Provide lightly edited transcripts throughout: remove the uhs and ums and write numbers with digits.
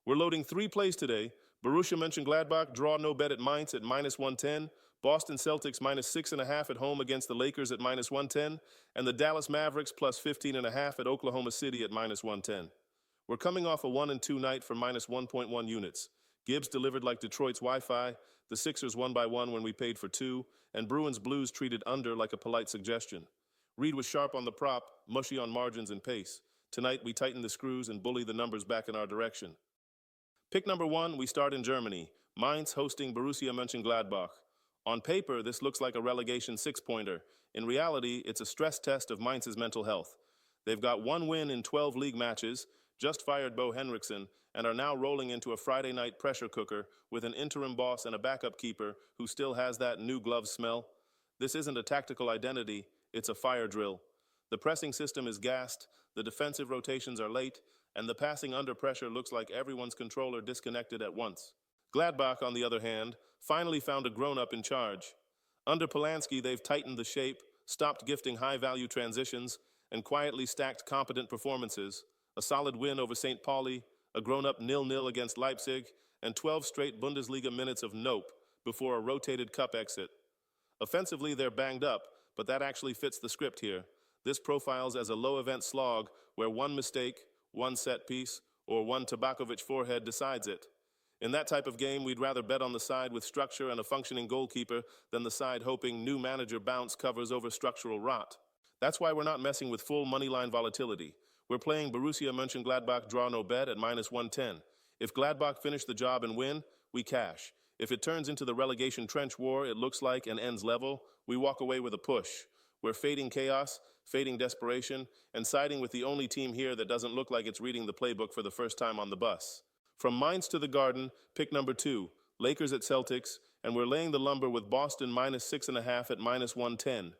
We're loading 3 plays today. Borussia Mönchengladbach Draw No Bet at Mainz at -110, Boston Celtics -6.5 at home against the Lakers at -110, and the Dallas Mavericks +15.5 at Oklahoma City at -110. We're coming off a 1-2 night for -1.1 units. Gibbs delivered like Detroit's Wi-Fi, the Sixers won by 1 when we paid for 2, and Bruins Blues treated under like a polite suggestion. Reed was sharp on the prop, mushy on margins and pace. Tonight we tighten the screws and bully the numbers back in our direction. Pick number 1, we start in Germany. Mainz hosting Borussia Mönchengladbach. On paper, this looks like a relegation 6-pointer. In reality, it's a stress test of Mainz's mental health. They've got 1 win in 12 league matches, just fired Bo Henriksen, and are now rolling into a Friday night pressure cooker with an interim boss and a backup keeper who still has that new glove smell. This isn't a tactical identity, it's a fire drill. The pressing system is gassed, the defensive rotations are late, and the passing under pressure looks like everyone's controller disconnected at once. Gladbach, on the other hand, finally found a grown-up in charge. Under Polanski, they've tightened the shape, stopped gifting high-value transitions, and quietly stacked competent performances. A solid win over St. Pauli, a grown-up 0-0 against Leipzig, and 12 straight Bundesliga minutes of nope before a rotated cup exit. Offensively, they're banged up, but that actually fits the script here. This profiles as a low-event slog where one mistake, one set piece, or one Tabakovic forehead decides it. In that type of game, we'd rather bet on the side with structure and a functioning goalkeeper than the side hoping new manager bounce covers over structural rot. That's why we're not messing with full moneyline volatility. We're playing Borussia Mönchengladbach Draw No Bet at -110. If Gladbach finish the job and win, we cash. If it turns into the relegation trench war it looks like and ends level, we walk away with a push. We're fading chaos, fading desperation, and siding with the only team here that doesn't look like it's reading the playbook for the first time on the bus. From Mainz to the Garden, pick number 2, Lakers at Celtics, and we're laying the lumber with Boston -6.5 at -110.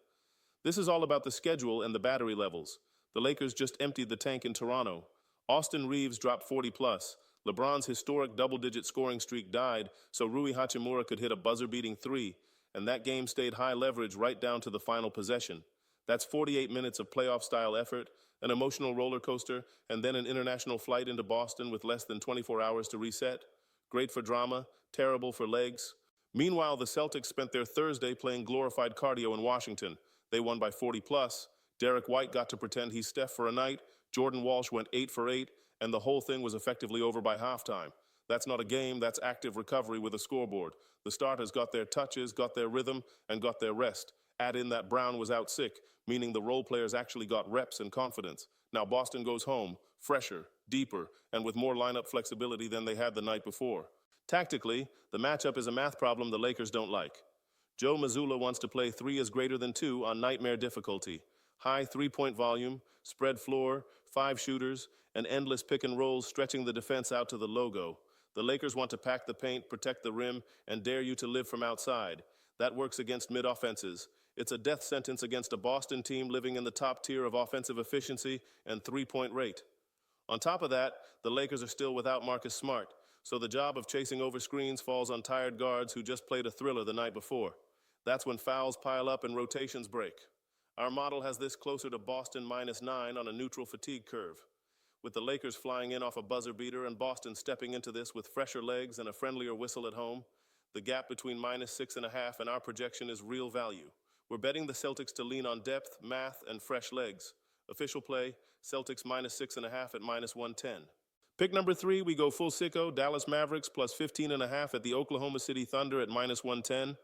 This is all about the schedule and the battery levels. The Lakers just emptied the tank in Toronto. Austin Reeves dropped 40+. LeBron's historic double-digit scoring streak died so Rui Hachimura could hit a buzzer-beating 3, and that game stayed high leverage right down to the final possession. That's 48 minutes of playoff-style effort, an emotional roller coaster, and then an international flight into Boston with less than 24 hours to reset. Great for drama, terrible for legs. Meanwhile, the Celtics spent their Thursday playing glorified cardio in Washington. They won by 40+. Derek White got to pretend he's Steph for a night, Jordan Walsh went 8 for 8, and the whole thing was effectively over by halftime. That's not a game, that's active recovery with a scoreboard. The starters got their touches, got their rhythm, and got their rest. Add in that Brown was out sick, meaning the role players actually got reps and confidence. Now Boston goes home, fresher, deeper, and with more lineup flexibility than they had the night before. Tactically, the matchup is a math problem the Lakers don't like. Joe Mazzulla wants to play 3 is greater than 2 on nightmare difficulty. High 3-point volume, spread floor, 5 shooters, and endless pick and rolls stretching the defense out to the logo. The Lakers want to pack the paint, protect the rim, and dare you to live from outside. That works against mid-offenses. It's a death sentence against a Boston team living in the top tier of offensive efficiency and 3-point rate. On top of that, the Lakers are still without Marcus Smart, so the job of chasing over screens falls on tired guards who just played a thriller the night before. That's when fouls pile up and rotations break. Our model has this closer to Boston -9 on a neutral fatigue curve. With the Lakers flying in off a buzzer beater and Boston stepping into this with fresher legs and a friendlier whistle at home, the gap between -6.5 and our projection is real value. We're betting the Celtics to lean on depth, math, and fresh legs. Official play, Celtics -6.5 at -110. Pick number 3, we go full sicko, Dallas Mavericks +15.5 at the Oklahoma City Thunder at -110.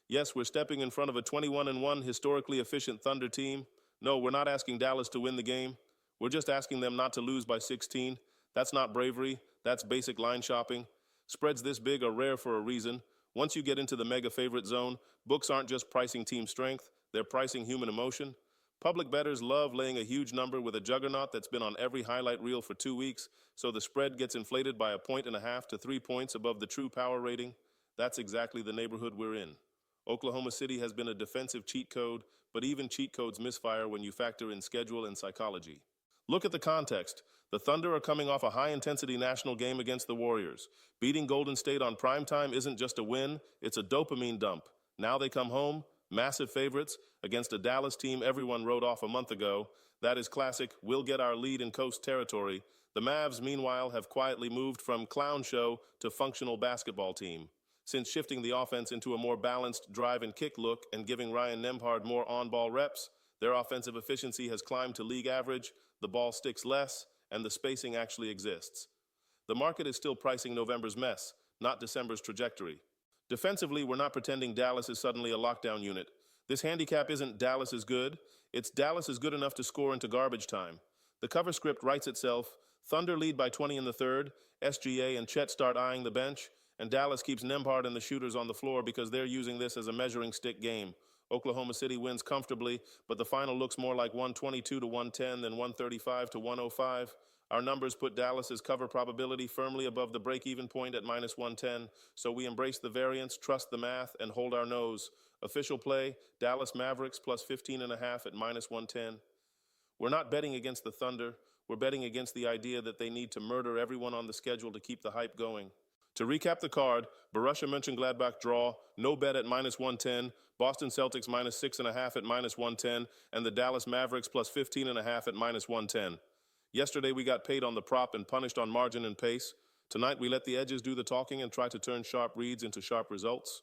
Yes, we're stepping in front of a 21-1 historically efficient Thunder team. No, we're not asking Dallas to win the game. We're just asking them not to lose by 16. That's not bravery, that's basic line shopping. Spreads this big are rare for a reason. Once you get into the mega favorite zone, books aren't just pricing team strength, they're pricing human emotion. Public bettors love laying a huge number with a juggernaut that's been on every highlight reel for 2 weeks, so the spread gets inflated by 1.5 to 3 points above the true power rating. That's exactly the neighborhood we're in. Oklahoma City has been a defensive cheat code, but even cheat codes misfire when you factor in schedule and psychology. Look at the context. The Thunder are coming off a high-intensity national game against the Warriors. Beating Golden State on primetime isn't just a win, it's a dopamine dump. Now they come home, massive favorites, against a Dallas team everyone wrote off a month ago. That is classic, we'll get our lead in coast territory. The Mavs, meanwhile, have quietly moved from clown show to functional basketball team. Since shifting the offense into a more balanced drive and kick look and giving Ryan Nembhard more on-ball reps, their offensive efficiency has climbed to league average, the ball sticks less, and the spacing actually exists. The market is still pricing November's mess, not December's trajectory. Defensively, we're not pretending Dallas is suddenly a lockdown unit. This handicap isn't Dallas is good, it's Dallas is good enough to score into garbage time. The cover script writes itself. Thunder lead by 20 in the third, SGA and Chet start eyeing the bench, and Dallas keeps Nembhard and the shooters on the floor because they're using this as a measuring stick game. Oklahoma City wins comfortably, but the final looks more like 122 to 110 than 135 to 105. Our numbers put Dallas's cover probability firmly above the break-even point at minus 110, so we embrace the variance, trust the math, and hold our nose. Official play, Dallas Mavericks plus 15.5 at minus 110. We're not betting against the Thunder. We're betting against the idea that they need to murder everyone on the schedule to keep the hype going. To recap the card, Borussia Mönchengladbach draw, no bet at minus 110, Boston Celtics minus 6.5 at minus 110, and the Dallas Mavericks plus 15.5 at minus 110. Yesterday we got paid on the prop and punished on margin and pace. Tonight we let the edges do the talking and try to turn sharp reads into sharp results.